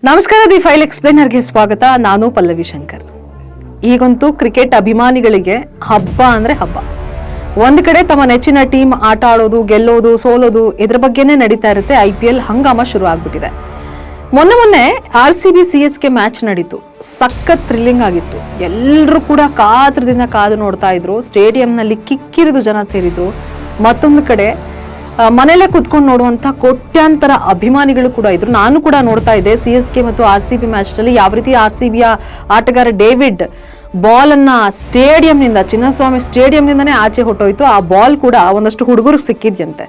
ನಮಸ್ಕಾರ, the file ಎಕ್ಸ್ಪ್ಲೇನರ್ಗೆ ಸ್ವಾಗತ. ನಾನು ಪಲ್ಲವಿ ಶಂಕರ್. ಈಗಂತೂ ಕ್ರಿಕೆಟ್ ಅಭಿಮಾನಿಗಳಿಗೆ ಹಬ್ಬ ಅಂದ್ರೆ ಹಬ್ಬ. ಒಂದ್ ಕಡೆ ತಮ್ಮ ನೆಚ್ಚಿನ ಟೀಮ್ ಆಟ ಆಡೋದು, ಗೆಲ್ಲೋದು, ಸೋಲೋದು, ಇದ್ರ ಬಗ್ಗೆನೇ ನಡೀತಾ ಇರುತ್ತೆ. IPL ಹಂಗಾಮ ಶುರು ಆಗ್ಬಿಟ್ಟಿದೆ. ಮೊನ್ನೆ RCB CSK ಮ್ಯಾಚ್ ನಡೀತು. ಸಖತ್ ಥ್ರಿಲ್ಲಿಂಗ್ ಆಗಿತ್ತು. ಎಲ್ಲರೂ ಕೂಡ ಕಾತ್ರದಿಂದ ಕಾದು ನೋಡ್ತಾ ಇದ್ರು. ಸ್ಟೇಡಿಯಂನಲ್ಲಿ ಕಿಕ್ಕಿರಿದು ಜನ ಸೇರಿದ್ರು. ಮತ್ತೊಂದು ಕಡೆ ಮನೆಯಲ್ಲೇ ಕುತ್ಕೊಂಡು ನೋಡುವಂತ ಕೋಟ್ಯಾಂತರ ಅಭಿಮಾನಿಗಳು ಕೂಡ ಇದ್ರು. ನಾನು ಕೂಡ ನೋಡ್ತಾ ಇದ್ದೆ CSK ಮತ್ತು RCB ಮ್ಯಾಚ್ ನಲ್ಲಿ ಯಾವ ರೀತಿ RCBಯ ಆಟಗಾರ ಡೇವಿಡ್ ಬಾಲ್ ಅನ್ನ ಸ್ಟೇಡಿಯಂನಿಂದ, ಚಿನ್ನಸ್ವಾಮಿ ಸ್ಟೇಡಿಯಂನಿಂದನೇ ಆಚೆ ಹೊಟ್ಟೋಯ್ತು. ಆ ಬಾಲ್ ಕೂಡ ಒಂದಷ್ಟು ಹುಡುಗರಿಗೆ ಸಿಕ್ಕಿದ್ಯಂತೆ.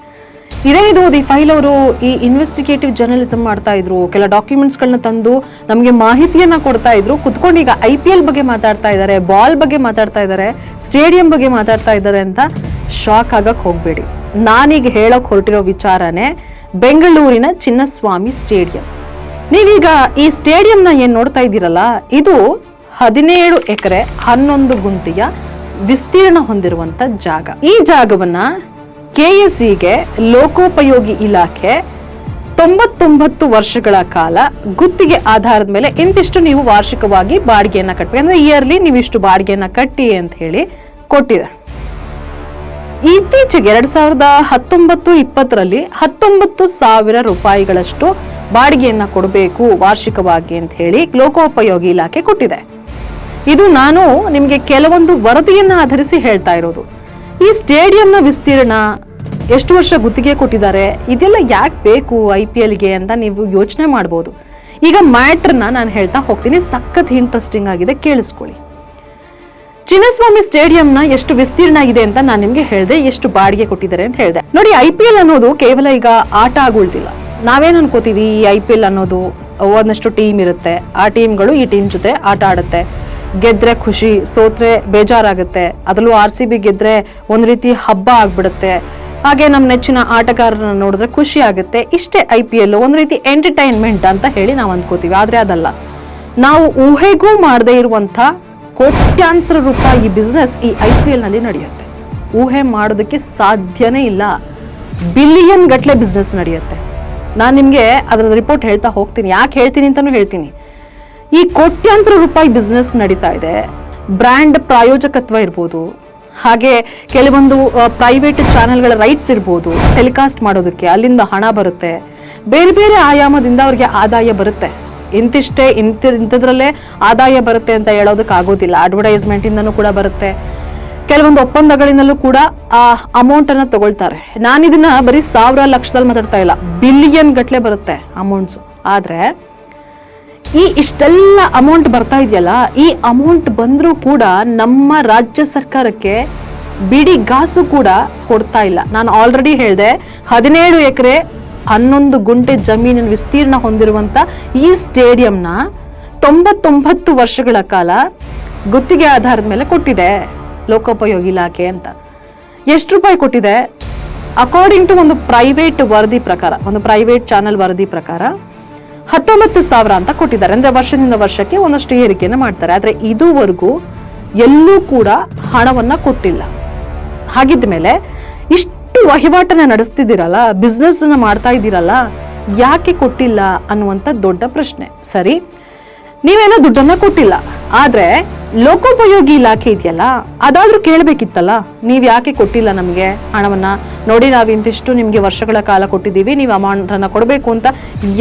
ಇದೇನಿದು, ದಿ ಫೈಲ್ ಅವರು ಈ ಇನ್ವೆಸ್ಟಿಗೇಟಿವ್ ಜರ್ನಲಿಸಂ ಮಾಡ್ತಾ ಇದ್ರು. ಕೆಲ ಡಾಕ್ಯುಮೆಂಟ್ಸ್ ಗಳನ್ನ ತಂದು ನಮಗೆ ಮಾಹಿತಿಯನ್ನ ಕೊಡ್ತಾ ಇದ್ರು. ಕುತ್ಕೊಂಡು ಈಗ IPL ಬಗ್ಗೆ ಮಾತಾಡ್ತಾ ಇದ್ದಾರೆ, ಬಾಲ್ ಬಗ್ಗೆ ಮಾತಾಡ್ತಾ ಇದ್ದಾರೆ, ಸ್ಟೇಡಿಯಂ ಬಗ್ಗೆ ಮಾತಾಡ್ತಾ ಇದ್ದಾರೆ ಅಂತ ಶಾಕ್ ಆಗಕ್ ಹೋಗ್ಬೇಡಿ. ನಾನೀಗ ಹೇಳಕ್ ಹೊರಟಿರೋ ವಿಚಾರನೇ ಬೆಂಗಳೂರಿನ ಚಿನ್ನಸ್ವಾಮಿ ಸ್ಟೇಡಿಯಂ. ನೀವೀಗ ಈ ಸ್ಟೇಡಿಯಂನ ಏನ್ ನೋಡ್ತಾ ಇದ್ದೀರಲ್ಲ, ಇದು 17 ಎಕರೆ 11 ಗುಂಟೆಯ ವಿಸ್ತೀರ್ಣ ಹೊಂದಿರುವಂತ ಜಾಗ. ಈ ಜಾಗವನ್ನ KSEಗೆ ಲೋಕೋಪಯೋಗಿ ಇಲಾಖೆ 99 ವರ್ಷಗಳ ಕಾಲ ಗುತ್ತಿಗೆ ಆಧಾರದ ಮೇಲೆ ಇಂತಿಷ್ಟು ನೀವು ವಾರ್ಷಿಕವಾಗಿ ಬಾಡಿಗೆಯನ್ನ ಕಟ್ಟಬೇಕು, ಅಂದ್ರೆ ಇಯರ್ಲಿ ನೀವು ಇಷ್ಟು ಬಾಡಿಗೆಯನ್ನ ಕಟ್ಟಿ ಅಂತ ಹೇಳಿ ಕೊಟ್ಟಿದೆ. ಇತ್ತೀಚೆಗೆ 2019-20ರಲ್ಲಿ 19,000 ರೂಪಾಯಿಗಳಷ್ಟು ಬಾಡಿಗೆಯನ್ನ ಕೊಡಬೇಕು ವಾರ್ಷಿಕವಾಗಿ ಅಂತ ಹೇಳಿ ಲೋಕೋಪಯೋಗಿ ಇಲಾಖೆ ಕೊಟ್ಟಿದೆ. ಇದು ನಾನು ನಿಮಗೆ ಕೆಲವೊಂದು ವರದಿಯನ್ನ ಆಧರಿಸಿ ಹೇಳ್ತಾ ಇರೋದು. ಈ ಸ್ಟೇಡಿಯಂನ ವಿಸ್ತೀರ್ಣ, ಎಷ್ಟು ವರ್ಷ ಗುತ್ತಿಗೆ ಕೊಟ್ಟಿದ್ದಾರೆ, ಇದೆಲ್ಲ ಯಾಕೆ ಬೇಕು IPLಗೆ ಅಂತ ನೀವು ಯೋಚನೆ ಮಾಡ್ಬೋದು. ಈಗ ಮ್ಯಾಟ್ರನ್ನ ನಾನು ಹೇಳ್ತಾ ಹೋಗ್ತೀನಿ. ಸಖತ್ ಇಂಟ್ರೆಸ್ಟಿಂಗ್ ಆಗಿದೆ, ಕೇಳಿಸ್ಕೊಳ್ಳಿ. ಚಿನ್ನಸ್ವಾಮಿ ಸ್ಟೇಡಿಯಂನ ಎಷ್ಟು ವಿಸ್ತೀರ್ಣ ಇದೆ ಅಂತ ನಾನು ನಿಮ್ಗೆ ಹೇಳಿದೆ, ಎಷ್ಟು ಬಾಡಿಗೆ ಕೊಟ್ಟಿದ್ದಾರೆ ಅಂತ ಹೇಳಿದೆ. ನೋಡಿ, IPL ಅನ್ನೋದು ಕೇವಲ ಈಗ ಆಟ ಆಗುಳ್ತಿಲ್ಲ. ನಾವೇನ್ ಅನ್ಕೋತೀವಿ, ಈ IPL ಅನ್ನೋದು ಒಂದಷ್ಟು ಟೀಮ್ ಇರುತ್ತೆ, ಆ ಟೀಮ್ಗಳು ಈ ಟೀಮ್ ಜೊತೆ ಆಟ ಆಡುತ್ತೆ. ಗೆದ್ರೆ ಖುಷಿ, ಸೋತ್ರೆ ಬೇಜಾರಾಗುತ್ತೆ. ಅದರಲ್ಲೂ RCB ಗೆದ್ರೆ ಒಂದ್ ರೀತಿ ಹಬ್ಬ ಆಗ್ಬಿಡುತ್ತೆ. ಹಾಗೆ ನಮ್ಮ ನೆಚ್ಚಿನ ಆಟಗಾರರನ್ನ ನೋಡಿದ್ರೆ ಖುಷಿ ಆಗುತ್ತೆ. ಇಷ್ಟೇ IPL, ಒಂದ್ ರೀತಿ ಎಂಟರ್ಟೈನ್ಮೆಂಟ್ ಅಂತ ಹೇಳಿ ನಾವು ಅಂದ್ಕೋತೀವಿ. ಆದ್ರೆ ಅದಲ್ಲ. ನಾವು ಊಹೆಗೂ ಮಾಡದೇ ಇರುವಂತ ಕೋಟ್ಯಾಂತರ ರೂಪಾಯಿ ಬಿಸ್ನೆಸ್ ಈ IPL ನಲ್ಲಿ ನಡೆಯುತ್ತೆ. ಊಹೆ ಮಾಡೋದಕ್ಕೆ ಸಾಧ್ಯನೇ ಇಲ್ಲ. ಬಿಲಿಯನ್ ಗಟ್ಲೆ ಬಿಸ್ನೆಸ್ ನಡೆಯುತ್ತೆ. ನಾನು ನಿಮ್ಗೆ ಅದರ ರಿಪೋರ್ಟ್ ಹೇಳ್ತಾ ಹೋಗ್ತೀನಿ. ಯಾಕೆ ಹೇಳ್ತೀನಿ ಅಂತಾನು ಹೇಳ್ತೀನಿ. ಈ ಕೋಟ್ಯಾಂತರ ರೂಪಾಯಿ ಬಿಸ್ನೆಸ್ ನಡೀತಾ ಇದೆ. ಬ್ರ್ಯಾಂಡ್ ಪ್ರಾಯೋಜಕತ್ವ ಇರ್ಬೋದು, ಹಾಗೆ ಕೆಲವೊಂದು ಪ್ರೈವೇಟ್ ಚಾನೆಲ್ಗಳ ರೈಟ್ಸ್ ಇರ್ಬೋದು, ಟೆಲಿಕಾಸ್ಟ್ ಮಾಡೋದಕ್ಕೆ ಅಲ್ಲಿಂದ ಹಣ ಬರುತ್ತೆ. ಬೇರೆ ಬೇರೆ ಆಯಾಮದಿಂದ ಅವ್ರಿಗೆ ಆದಾಯ ಬರುತ್ತೆ. ಇಂಥದ್ರಲ್ಲೇ ಆದಾಯ ಬರುತ್ತೆ ಅಂತ ಹೇಳೋದಕ್ಕೆ ಆಗೋದಿಲ್ಲ. ಅಡ್ವರ್ಟೈಸ್ಮೆಂಟ್ ಇಂದನೂ ಕೂಡ ಬರುತ್ತೆ. ಕೆಲವೊಂದು ಒಪ್ಪಂದಗಳಿಂದಲೂ ಕೂಡ ಆ ಅಮೌಂಟ್ ಅನ್ನ ತಗೊಳ್ತಾರೆ. ನಾನು ಇದನ್ನ ಬರೀ ಸಾವಿರ ಲಕ್ಷದಲ್ಲಿ ಮಾತಾಡ್ತಾ ಇಲ್ಲ, ಬಿಲಿಯನ್ ಗಟ್ಲೆ ಬರುತ್ತೆ ಅಮೌಂಟ್ಸ್. ಆದ್ರೆ ಇಷ್ಟೆಲ್ಲ ಅಮೌಂಟ್ ಬರ್ತಾ ಇದೆಯಲ್ಲ, ಈ ಅಮೌಂಟ್ ಬಂದ್ರೂ ಕೂಡ ನಮ್ಮ ರಾಜ್ಯ ಸರ್ಕಾರಕ್ಕೆ ಬಿಡಿ ಗಾಸು ಕೂಡ ಕೊಡ್ತಾ ಇಲ್ಲ. ನಾನು ಆಲ್ರೆಡಿ ಹೇಳಿದೆ, 17 ಎಕರೆ 11 ಗುಂಟೆ ಜಮೀನಿನ ವಿಸ್ತೀರ್ಣ ಹೊಂದಿರುವಂತ ಈ ಸ್ಟೇಡಿಯಂನ 99 ವರ್ಷಗಳ ಕಾಲ ಗುತ್ತಿಗೆ ಆಧಾರದ ಮೇಲೆ ಕೊಟ್ಟಿದೆ ಲೋಕೋಪಯೋಗಿ ಇಲಾಖೆ ಅಂತ. ಎಷ್ಟು ರೂಪಾಯಿ ಕೊಟ್ಟಿದೆ? ಅಕಾರ್ಡಿಂಗ್ ಟು ಒಂದು ಪ್ರೈವೇಟ್ ವರದಿ ಪ್ರಕಾರ, ಒಂದು ಪ್ರೈವೇಟ್ ಚಾನೆಲ್ ವರದಿ ಪ್ರಕಾರ 19,000 ಅಂತ ಕೊಟ್ಟಿದ್ದಾರೆ. ಅಂದ್ರೆ ವರ್ಷದಿಂದ ವರ್ಷಕ್ಕೆ ಒಂದಷ್ಟು ಏರಿಕೆಯನ್ನು ಮಾಡ್ತಾರೆ. ಆದ್ರೆ ಇದುವರೆಗೂ ಎಲ್ಲೂ ಕೂಡ ಹಣವನ್ನ ಕೊಟ್ಟಿಲ್ಲ. ಹಾಗಿದ್ಮೇಲೆ ಇಷ್ಟು ವಹಿವಾಟನ್ನ ನಡೆಸ್ತಿದ್ದೀರಲ್ಲ, ಬಿಸ್ನೆಸ್ ಅನ್ನ ಮಾಡ್ತಾ ಇದ್ದೀರಲ್ಲ, ಯಾಕೆ ಕೊಟ್ಟಿಲ್ಲ ಅನ್ನುವಂತ ದೊಡ್ಡ ಪ್ರಶ್ನೆ. ಸರಿ, ನೀವೇನೋ ದುಡ್ಡನ್ನ ಕೊಟ್ಟಿಲ್ಲ, ಆದ್ರೆ ಲೋಕೋಪಯೋಗಿ ಇಲಾಖೆ ಇದೆಯಲ್ಲ, ಅದಾದ್ರೂ ಕೇಳ್ಬೇಕಿತ್ತಲ್ಲ, ನೀವ್ ಯಾಕೆ ಕೊಟ್ಟಿಲ್ಲ ನಮ್ಗೆ ಹಣವನ್ನ? ನೋಡಿ, ನಾವ್ ಇಂತಿಷ್ಟು ನಿಮ್ಗೆ ವರ್ಷಗಳ ಕಾಲ ಕೊಟ್ಟಿದ್ದೀವಿ, ನೀವು ಅಮೌಂಟ್ ಅನ್ನ ಕೊಡ್ಬೇಕು ಅಂತ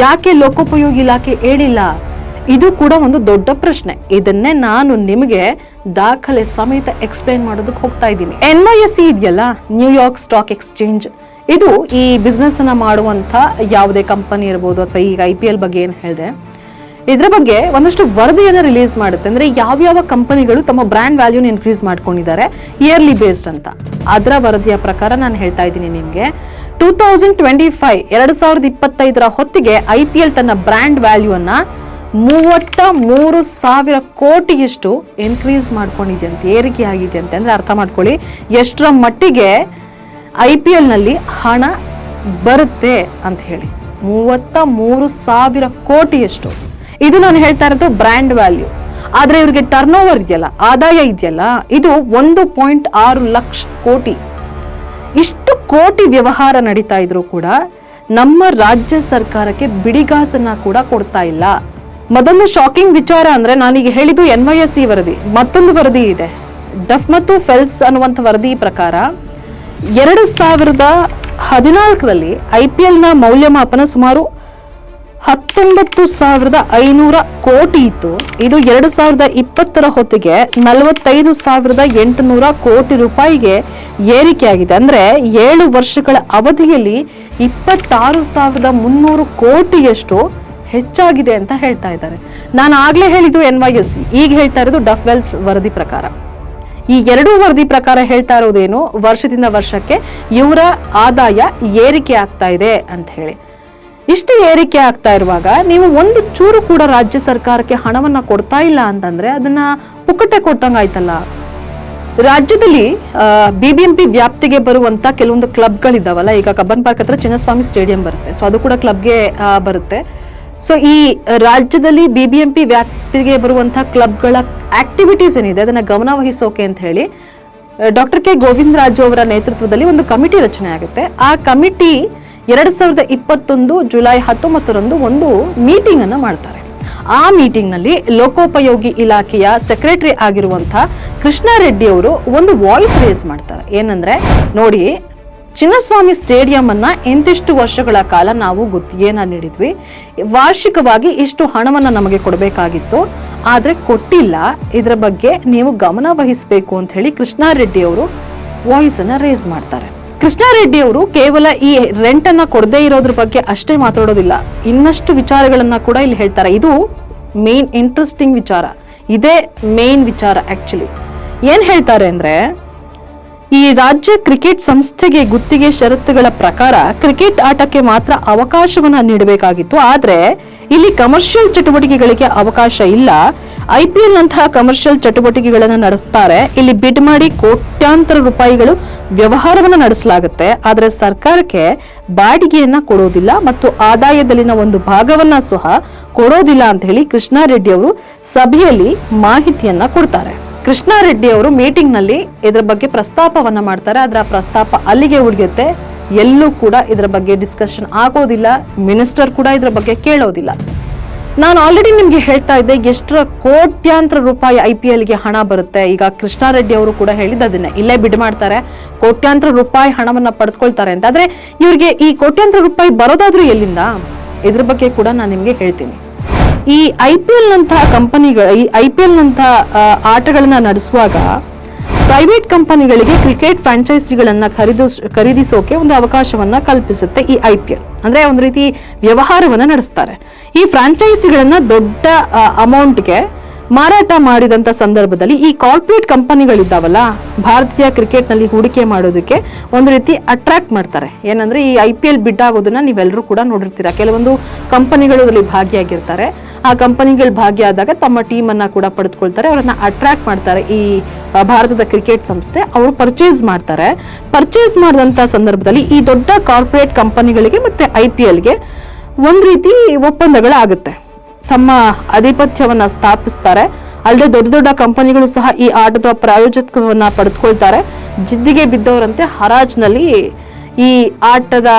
ಯಾಕೆ ಲೋಕೋಪಯೋಗಿ ಇಲಾಖೆ ಹೇಳಿಲ್ಲ? ಇದು ಕೂಡ ಒಂದು ದೊಡ್ಡ ಪ್ರಶ್ನೆ. ಇದನ್ನೇ ನಾನು ನಿಮಗೆ ದಾಖಲೆ ಸಮೇತ ಎಕ್ಸ್ಪ್ಲೈನ್ ಮಾಡೋದಕ್ಕೆ ಹೋಗ್ತಾ ಇದ್ದೀನಿ. NYSE ಇದೆಯಲ್ಲ, ನ್ಯೂಯಾರ್ಕ್ ಸ್ಟಾಕ್ ಎಕ್ಸ್ಚೇಂಜ್, ಇದು ಈ ಬಿಸ್ನೆಸ್ ಅನ್ನ ಮಾಡುವಂತ ಯಾವುದೇ ಕಂಪನಿ ಇರ್ಬೋದು, ಅಥವಾ ಈಗ IPL ಬಗ್ಗೆ ಏನ್ ಹೇಳಿದೆ, ಇದ್ರ ಬಗ್ಗೆ ಒಂದಷ್ಟು ವರದಿಯನ್ನ ರಿಲೀಸ್ ಮಾಡುತ್ತೆ. ಅಂದ್ರೆ ಯಾವ್ಯಾವ ಕಂಪನಿಗಳು ತಮ್ಮ ಬ್ರ್ಯಾಂಡ್ ವ್ಯಾಲ್ಯೂನ ಇನ್ಕ್ರೀಸ್ ಮಾಡ್ಕೊಂಡಿದ್ದಾರೆ ಇಯರ್ಲಿ ಬೇಸ್ಡ್ ಅಂತ. ಅದರ ವರದಿಯ ಪ್ರಕಾರ ನಾನು ಹೇಳ್ತಾ ಇದ್ದೀನಿ ನಿಮ್ಗೆ, 2025 ಹೊತ್ತಿಗೆ IPL ತನ್ನ ಬ್ರ್ಯಾಂಡ್ ವ್ಯಾಲ್ಯೂ ಅನ್ನ 33,000 ಕೋಟಿಯಷ್ಟು ಇನ್ಕ್ರೀಸ್ ಮಾಡ್ಕೊಂಡಿದೆಯಂತೆ, ಏರಿಕೆ ಆಗಿದೆಯಂತೆ. ಅಂದ್ರೆ ಅರ್ಥ ಮಾಡ್ಕೊಳ್ಳಿ ಎಷ್ಟರ ಮಟ್ಟಿಗೆ IPL ನಲ್ಲಿ ಹಣ ಬರುತ್ತೆ ಅಂತ ಹೇಳಿ. 33,000 ಕೋಟಿಯಷ್ಟು. ಇದು ನಾನು ಹೇಳ್ತಾ ಇರೋದು ಬ್ರ್ಯಾಂಡ್ ವ್ಯಾಲ್ಯೂ. ಆದ್ರೆ ಇವ್ರಿಗೆ ಟರ್ನ್ ಓವರ್ ಇದೆಯಲ್ಲ, ಆದಾಯ ಇದೆಯಲ್ಲ, ಇದು 1.6 ಲಕ್ಷ ಕೋಟಿ. ಇಷ್ಟು ಕೋಟಿ ವ್ಯವಹಾರ ನಡೀತಾ ಇದ್ರು ಕೂಡ ನಮ್ಮ ರಾಜ್ಯ ಸರ್ಕಾರಕ್ಕೆ ಬಿಡಿಗಾಸನ್ನ ಕೂಡ ಕೊಡ್ತಾ ಇಲ್ಲ. ಮತ್ತೊಂದು ಶಾಕಿಂಗ್ ವಿಚಾರ ಅಂದ್ರೆ ನಾನೀಗ ಹೇಳಿದ್ದು NYSE ವರದಿ, ಮತ್ತೊಂದು ವರದಿ ಇದೆ ಡಫ್ ಮತ್ತು ಫೆಲ್ಪ್ಸ್ ಅನ್ನುವಂಥ ವರದಿ ಪ್ರಕಾರ 2014ರಲ್ಲಿ IPL ನ ಮೌಲ್ಯಮಾಪನ ಸುಮಾರು 19,500 ಕೋಟಿ ಇತ್ತು. ಇದು 2020ರ ಹೊತ್ತಿಗೆ 45,800 ಕೋಟಿ ರೂಪಾಯಿಗೆ ಏರಿಕೆಯಾಗಿದೆ. ಅಂದ್ರೆ 7 ವರ್ಷಗಳ ಅವಧಿಯಲ್ಲಿ 26,300 ಕೋಟಿಯಷ್ಟು ಹೆಚ್ಚಾಗಿದೆ ಅಂತ ಹೇಳ್ತಾ ಇದ್ದಾರೆ. ನಾನು ಆಗ್ಲೇ ಹೇಳಿದ್ದು NYSE, ಈಗ ಹೇಳ್ತಾ ಇರೋದು ಡಫ್ ವೆಲ್ಸ್ ವರದಿ ಪ್ರಕಾರ. ಈ ಎರಡೂ ವರದಿ ಪ್ರಕಾರ ಹೇಳ್ತಾ ಇರೋದೇನು, ವರ್ಷದಿಂದ ವರ್ಷಕ್ಕೆ ಇವರ ಆದಾಯ ಏರಿಕೆ ಆಗ್ತಾ ಇದೆ ಅಂತ ಹೇಳಿ. ಇಷ್ಟು ಏರಿಕೆ ಆಗ್ತಾ ಇರುವಾಗ ನೀವು ಒಂದು ಚೂರು ಕೂಡ ರಾಜ್ಯ ಸರ್ಕಾರಕ್ಕೆ ಹಣವನ್ನ ಕೊಡ್ತಾ ಇಲ್ಲ ಅಂತಂದ್ರೆ ಅದನ್ನ ಪುಕ್ಕಟೆ ಕೊಟ್ಟಂಗಾಯ್ತಲ್ಲ. ರಾಜ್ಯದಲ್ಲಿ BBMP ವ್ಯಾಪ್ತಿಗೆ ಬರುವಂತ ಕೆಲವೊಂದು ಕ್ಲಬ್ಗಳಿದಾವಲ್ಲ, ಈಗ ಕಬ್ಬನ್ ಪಾರ್ಕ್ ಹತ್ರ ಚಿನ್ನಸ್ವಾಮಿ ಸ್ಟೇಡಿಯಂ ಬರುತ್ತೆ, ಸೊ ಅದು ಕೂಡ ಕ್ಲಬ್ಗೆ ಬರುತ್ತೆ. ಸೊ ಈ ರಾಜ್ಯದಲ್ಲಿ BBMP ವ್ಯಾಪ್ತಿಗೆ ಬರುವಂತಹ ಕ್ಲಬ್ಗಳ ಆಕ್ಟಿವಿಟೀಸ್ ಏನಿದೆ ಅದನ್ನ ಗಮನ ವಹಿಸೋಕೆ ಅಂತ ಹೇಳಿ ಡಾಕ್ಟರ್ ಕೆ ಗೋವಿಂದರಾಜು ಅವರ ನೇತೃತ್ವದಲ್ಲಿ ಒಂದು ಕಮಿಟಿ ರಚನೆ ಆಗುತ್ತೆ. ಆ ಕಮಿಟಿ 2021 ಜುಲೈ 19ರಂದು ಒಂದು ಮೀಟಿಂಗ್ ಅನ್ನ ಮಾಡ್ತಾರೆ. ಆ ಮೀಟಿಂಗ್ ನಲ್ಲಿ ಲೋಕೋಪಯೋಗಿ ಇಲಾಖೆಯ ಸೆಕ್ರೆಟರಿ ಆಗಿರುವಂತಹ ಕೃಷ್ಣ ರೆಡ್ಡಿ ಅವರು ಒಂದು ವಾಯ್ಸ್ ರೇಸ್ ಮಾಡ್ತಾರೆ. ಏನಂದ್ರೆ, ನೋಡಿ, ಚಿನ್ನಸ್ವಾಮಿ ಸ್ಟೇಡಿಯಂ ಅನ್ನ ಇಂತಿಷ್ಟು ವರ್ಷಗಳ ಕಾಲ ನಾವು ಗುತ್ತಿಗೆಯನ್ನ ನೀಡಿದ್ವಿ, ವಾರ್ಷಿಕವಾಗಿ ಇಷ್ಟು ಹಣವನ್ನ ನಮಗೆ ಕೊಡಬೇಕಾಗಿತ್ತು, ಆದ್ರೆ ಕೊಟ್ಟಿಲ್ಲ, ಇದರ ಬಗ್ಗೆ ನೀವು ಗಮನ ವಹಿಸಬೇಕು ಅಂತ ಹೇಳಿ ಕೃಷ್ಣ ರೆಡ್ಡಿ ಅವರು ವಾಯ್ಸ್ ಅನ್ನ ರೇಸ್ ಮಾಡ್ತಾರೆ. ಕೃಷ್ಣ ರೆಡ್ಡಿ ಅವರು ಕೇವಲ ಈ ರೆಂಟ್ ಅನ್ನ ಕೊಡದೇ ಇರೋದ್ರ ಬಗ್ಗೆ ಅಷ್ಟೇ ಮಾತಾಡೋದಿಲ್ಲ, ಇನ್ನಷ್ಟು ವಿಚಾರಗಳನ್ನ ಕೂಡ ಇಲ್ಲಿ ಹೇಳ್ತಾರೆ. ಇದು ಮೇನ್ ಇಂಟ್ರೆಸ್ಟಿಂಗ್ ವಿಚಾರ, ಇದೇ ಮೇನ್ ವಿಚಾರ. ಆಕ್ಚುಲಿ ಏನ್ ಹೇಳ್ತಾರೆ ಅಂದ್ರೆ, ಈ ರಾಜ್ಯ ಕ್ರಿಕೆಟ್ ಸಂಸ್ಥೆಗೆ ಗುತ್ತಿಗೆ ಷರತ್ತುಗಳ ಪ್ರಕಾರ ಕ್ರಿಕೆಟ್ ಆಟಕ್ಕೆ ಮಾತ್ರ ಅವಕಾಶವನ್ನ ನೀಡಬೇಕಾಗಿತ್ತು, ಆದ್ರೆ ಇಲ್ಲಿ ಕಮರ್ಷಿಯಲ್ ಚಟುವಟಿಕೆಗಳಿಗೆ ಅವಕಾಶ ಇಲ್ಲ. IPL ನಂತಹ ಕಮರ್ಷಿಯಲ್ ಚಟುವಟಿಕೆಗಳನ್ನು ನಡೆಸ್ತಾರೆ, ಇಲ್ಲಿ ಬಿಡ್ ಮಾಡಿ ಕೋಟ್ಯಾಂತರ ರೂಪಾಯಿಗಳು ವ್ಯವಹಾರವನ್ನ ನಡೆಸಲಾಗುತ್ತೆ, ಆದ್ರೆ ಸರ್ಕಾರಕ್ಕೆ ಬಾಡಿಗೆಯನ್ನ ಕೊಡೋದಿಲ್ಲ ಮತ್ತು ಆದಾಯದಲ್ಲಿನ ಒಂದು ಭಾಗವನ್ನ ಸಹ ಕೊಡೋದಿಲ್ಲ ಅಂತ ಹೇಳಿ ಕೃಷ್ಣ ರೆಡ್ಡಿ ಅವರು ಸಭೆಯಲ್ಲಿ ಮಾಹಿತಿಯನ್ನ ಕೊಡ್ತಾರೆ. ಕೃಷ್ಣ ರೆಡ್ಡಿ ಅವರು ಮೀಟಿಂಗ್ ನಲ್ಲಿ ಇದರ ಬಗ್ಗೆ ಪ್ರಸ್ತಾಪವನ್ನ ಮಾಡ್ತಾರೆ, ಆದ್ರೆ ಆ ಪ್ರಸ್ತಾಪ ಅಲ್ಲಿಗೆ ಉಳಿಯುತ್ತೆ, ಎಲ್ಲೂ ಕೂಡ ಇದರ ಬಗ್ಗೆ ಡಿಸ್ಕಷನ್ ಆಗೋದಿಲ್ಲ, ಮಿನಿಸ್ಟರ್ ಕೂಡ ಇದರ ಬಗ್ಗೆ ಕೇಳೋದಿಲ್ಲ. ನಾನು ಆಲ್ರೆಡಿ ನಿಮ್ಗೆ ಹೇಳ್ತಾ ಇದ್ದೆ ಎಷ್ಟರ ಕೋಟ್ಯಾಂತರ ರೂಪಾಯಿ IPLಗೆ ಹಣ ಬರುತ್ತೆ. ಈಗ ಕೃಷ್ಣ ರೆಡ್ಡಿ ಅವರು ಕೂಡ ಹೇಳಿದ್ದನ್ನೇ, ಇಲ್ಲೇ ಬಿಡ್ ಮಾಡ್ತಾರೆ, ಕೋಟ್ಯಾಂತರ ರೂಪಾಯಿ ಹಣವನ್ನ ಪಡೆದುಕೊಳ್ತಾರೆ ಅಂತ. ಆದ್ರೆ ಇವ್ರಿಗೆ ಈ ಕೋಟ್ಯಾಂತರ ರೂಪಾಯಿ ಬರೋದಾದ್ರೂ ಎಲ್ಲಿಂದ, ಇದ್ರ ಬಗ್ಗೆ ಕೂಡ ನಾನು ನಿಮ್ಗೆ ಹೇಳ್ತೀನಿ. ಈ IPL ನಂತಹ ಕಂಪನಿಗಳ, ಈ IPL ನಂತಹ ಆಟಗಳನ್ನ ನಡೆಸುವಾಗ ಪ್ರೈವೇಟ್ ಕಂಪನಿಗಳಿಗೆ ಕ್ರಿಕೆಟ್ ಫ್ರಾಂಚೈಸಿಗಳನ್ನ ಖರೀದಿಸೋಕೆ ಒಂದು ಅವಕಾಶವನ್ನ ಕಲ್ಪಿಸುತ್ತೆ ಈ IPL. ಅಂದ್ರೆ ಒಂದು ರೀತಿ ವ್ಯವಹಾರವನ್ನ ನಡೆಸ್ತಾರೆ. ಈ ಫ್ರಾಂಚೈಸಿಗಳನ್ನ ದೊಡ್ಡ ಅಮೌಂಟ್ಗೆ ಮಾರಾಟ ಮಾಡಿದಂತ ಸಂದರ್ಭದಲ್ಲಿ ಈ ಕಾರ್ಪೊರೇಟ್ ಕಂಪನಿಗಳಿದ್ದಾವಲ್ಲ, ಭಾರತೀಯ ಕ್ರಿಕೆಟ್ ನಲ್ಲಿ ಹೂಡಿಕೆ ಮಾಡೋದಕ್ಕೆ ಒಂದು ರೀತಿ ಅಟ್ರಾಕ್ಟ್ ಮಾಡ್ತಾರೆ. ಏನಂದ್ರೆ ಈ IPL ಬಿಡ್ ಆಗೋದನ್ನ ನೀವೆಲ್ಲರೂ ಕೂಡ ನೋಡಿರ್ತೀರಾ, ಕೆಲವೊಂದು ಕಂಪನಿಗಳು ಅದರಲ್ಲಿ ಭಾಗಿಯಾಗಿರ್ತಾರೆ. ಆ ಕಂಪನಿಗಳು ಭಾಗಿಯಾದಾಗ ತಮ್ಮ ಟೀಮ್ ಅನ್ನ ಕೂಡ ಪಡೆದುಕೊಳ್ತಾರೆ, ಅವರನ್ನ ಅಟ್ರಾಕ್ಟ್ ಮಾಡ್ತಾರೆ ಈ ಭಾರತದ ಕ್ರಿಕೆಟ್ ಸಂಸ್ಥೆ. ಅವರು ಪರ್ಚೇಸ್ ಮಾಡ್ತಾರೆ. ಪರ್ಚೇಸ್ ಮಾಡಿದಂತ ಸಂದರ್ಭದಲ್ಲಿ ಈ ದೊಡ್ಡ ಕಾರ್ಪೊರೇಟ್ ಕಂಪನಿಗಳಿಗೆ ಮತ್ತೆ IPLಗೆ ಒಂದ್ ರೀತಿ ಒಪ್ಪಂದಗಳಾಗುತ್ತೆ, ತಮ್ಮ ಆಧಿಪತ್ಯವನ್ನ ಸ್ಥಾಪಿಸ್ತಾರೆ. ಅಲ್ಲದೆ ದೊಡ್ಡ ದೊಡ್ಡ ಕಂಪನಿಗಳು ಸಹ ಈ ಆಟದ ಪ್ರಾಯೋಜಕವನ್ನ ಪಡೆದುಕೊಳ್ತಾರೆ. ಜಿದ್ದಿಗೆ ಬಿದ್ದವರಂತೆ ಹರಾಜ್ನಲ್ಲಿ ಈ ಆಟದ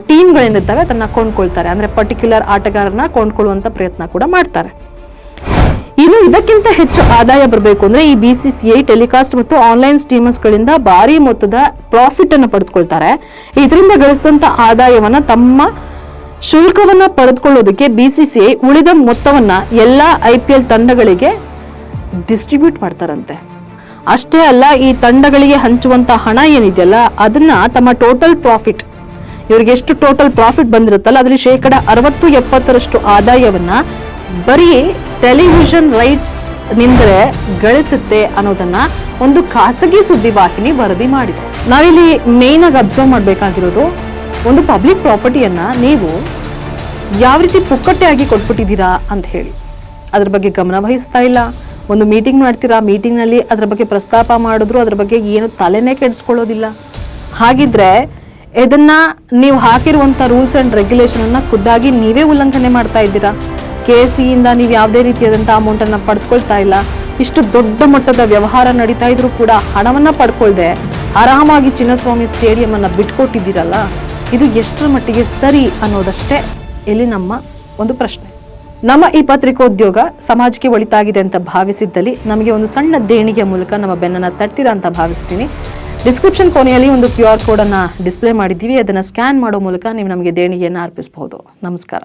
ಟೀಮ್ಗಳೇನಿದ್ದಾವೆ ಅದನ್ನ ಕೊಂಡ್ಕೊಳ್ತಾರೆ, ಅಂದ್ರೆ ಪರ್ಟಿಕ್ಯುಲರ್ ಆಟಗಾರನ ಕೊಂಡ್ಕೊಳ್ಳುವಂತ ಪ್ರಯತ್ನ ಕೂಡ ಮಾಡ್ತಾರೆ. ಇನ್ನು ಇದಕ್ಕಿಂತ ಹೆಚ್ಚು ಆದಾಯ ಬರಬೇಕು ಅಂದ್ರೆ ಈ BCCI ಟೆಲಿಕಾಸ್ಟ್ ಮತ್ತು ಆನ್ಲೈನ್ ಸ್ಟ್ರೀಮರ್ಸ್ ಗಳಿಂದ ಭಾರಿ ಮೊತ್ತದ ಪ್ರಾಫಿಟ್ ಅನ್ನು ಪಡೆದುಕೊಳ್ತಾರೆ. ಇದರಿಂದ ಗಳಿಸಿದಂತ ಆದಾಯವನ್ನ ತಮ್ಮ ಶುಲ್ಕವನ್ನ ಪಡೆದುಕೊಳ್ಳೋದಕ್ಕೆ BCCI ಉಳಿದ ಮೊತ್ತವನ್ನ ಎಲ್ಲಾ IPL ತಂಡಗಳಿಗೆ ಡಿಸ್ಟ್ರಿಬ್ಯೂಟ್ ಮಾಡ್ತಾರಂತೆ. ಅಷ್ಟೇ ಅಲ್ಲ, ಈ ತಂಡಗಳಿಗೆ ಹಂಚುವಂತ ಹಣ ಏನಿದೆಯಲ್ಲ ಅದನ್ನ ತಮ್ಮ ಟೋಟಲ್ ಪ್ರಾಫಿಟ್, ಇವ್ರಿಗೆ ಎಷ್ಟು ಟೋಟಲ್ ಪ್ರಾಫಿಟ್ ಬಂದಿರುತ್ತಲ್ಲ ಅದ್ರಲ್ಲಿ 60-70% ಆದಾಯವನ್ನ ಬರೀ ಟೆಲಿವಿಷನ್ ರೈಟ್ಸ್ ನಿಂದಲೇ ಗಳಿಸುತ್ತೆ ಅನ್ನೋದನ್ನ ಒಂದು ಖಾಸಗಿ ಸುದ್ದಿವಾಹಿನಿ ವರದಿ ಮಾಡಿದೆ. ನಾವಿಲ್ಲಿ ಮೇನ್ ಆಗಿ ಅಬ್ಸರ್ವ್ ಮಾಡ್ಬೇಕಾಗಿರೋದು, ಒಂದು ಪಬ್ಲಿಕ್ ಪ್ರಾಪರ್ಟಿಯನ್ನ ನೀವು ಯಾವ ರೀತಿ ಪುಕ್ಕಟ್ಟೆಯಾಗಿ ಕೊಟ್ಬಿಟ್ಟಿದ್ದೀರಾ ಅಂತ ಹೇಳಿ ಅದ್ರ ಬಗ್ಗೆ ಗಮನ ವಹಿಸ್ತಾ ಇಲ್ಲ. ಒಂದು ಮೀಟಿಂಗ್ ಮಾಡ್ತೀರಾ, ಮೀಟಿಂಗ್ ನಲ್ಲಿ ಅದ್ರ ಬಗ್ಗೆ ಪ್ರಸ್ತಾಪ ಮಾಡಿದ್ರು ಅದ್ರ ಬಗ್ಗೆ ಏನು ತಲೆನೇ ಕೆಡಿಸ್ಕೊಳ್ಳೋದಿಲ್ಲ. ಹಾಗಿದ್ರೆ ಇದನ್ನ ನೀವು ಹಾಕಿರುವಂತ ರೂಲ್ಸ್ ಅಂಡ್ ರೆಗ್ಯುಲೇಷನ್ ಅನ್ನ ಖುದ್ದಾಗಿ ನೀವೇ ಉಲ್ಲಂಘನೆ ಮಾಡ್ತಾ ಇದ್ದೀರಾ. KC ಇಂದ ನೀವು ಯಾವುದೇ ರೀತಿಯಾದಂತ ಅಮೌಂಟ್ ಅನ್ನ ಪಡ್ಕೊಳ್ತಾ ಇಲ್ಲ. ಇಷ್ಟು ದೊಡ್ಡ ಮಟ್ಟದ ವ್ಯವಹಾರ ನಡೀತಾ ಇದ್ರು ಕೂಡ ಹಣವನ್ನ ಪಡ್ಕೊಳ್ದೆ ಆರಾಮಾಗಿ ಚಿನ್ನಸ್ವಾಮಿ ಸ್ಟೇಡಿಯಂ ಅನ್ನ ಬಿಟ್ಕೊಟ್ಟಿದ್ದೀರಲ್ಲ, ಇದು ಎಷ್ಟರ ಮಟ್ಟಿಗೆ ಸರಿ ಅನ್ನೋದಷ್ಟೇ ಇಲ್ಲಿ ನಮ್ಮ ಒಂದು ಪ್ರಶ್ನೆ. ನಮ್ಮ ಈ ಪತ್ರಿಕೋದ್ಯೋಗ ಸಮಾಜಕ್ಕೆ ಒಳಿತಾಗಿದೆ ಅಂತ ಭಾವಿಸಿದ್ದಲ್ಲಿ ನಮಗೆ ಒಂದು ಸಣ್ಣ ದೇಣಿಗೆ ಮೂಲಕ ನಮ್ಮ ಬೆನ್ನನ್ನು ತಟ್ತೀರಾ ಅಂತ ಭಾವಿಸ್ತೀನಿ. ಡಿಸ್ಕ್ರಿಪ್ಷನ್ ಕೊನೆಯಲ್ಲಿ ಒಂದು QR ಕೋಡ್ ಅನ್ನ ಡಿಸ್ಪ್ಲೇ ಮಾಡಿದ್ದೀವಿ. ಅದನ್ನು ಸ್ಕ್ಯಾನ್ ಮಾಡೋ ಮೂಲಕ ನೀವು ನಮಗೆ ದೇಣಿಗೆಯನ್ನು ಅರ್ಪಿಸಬಹುದು. ನಮಸ್ಕಾರ.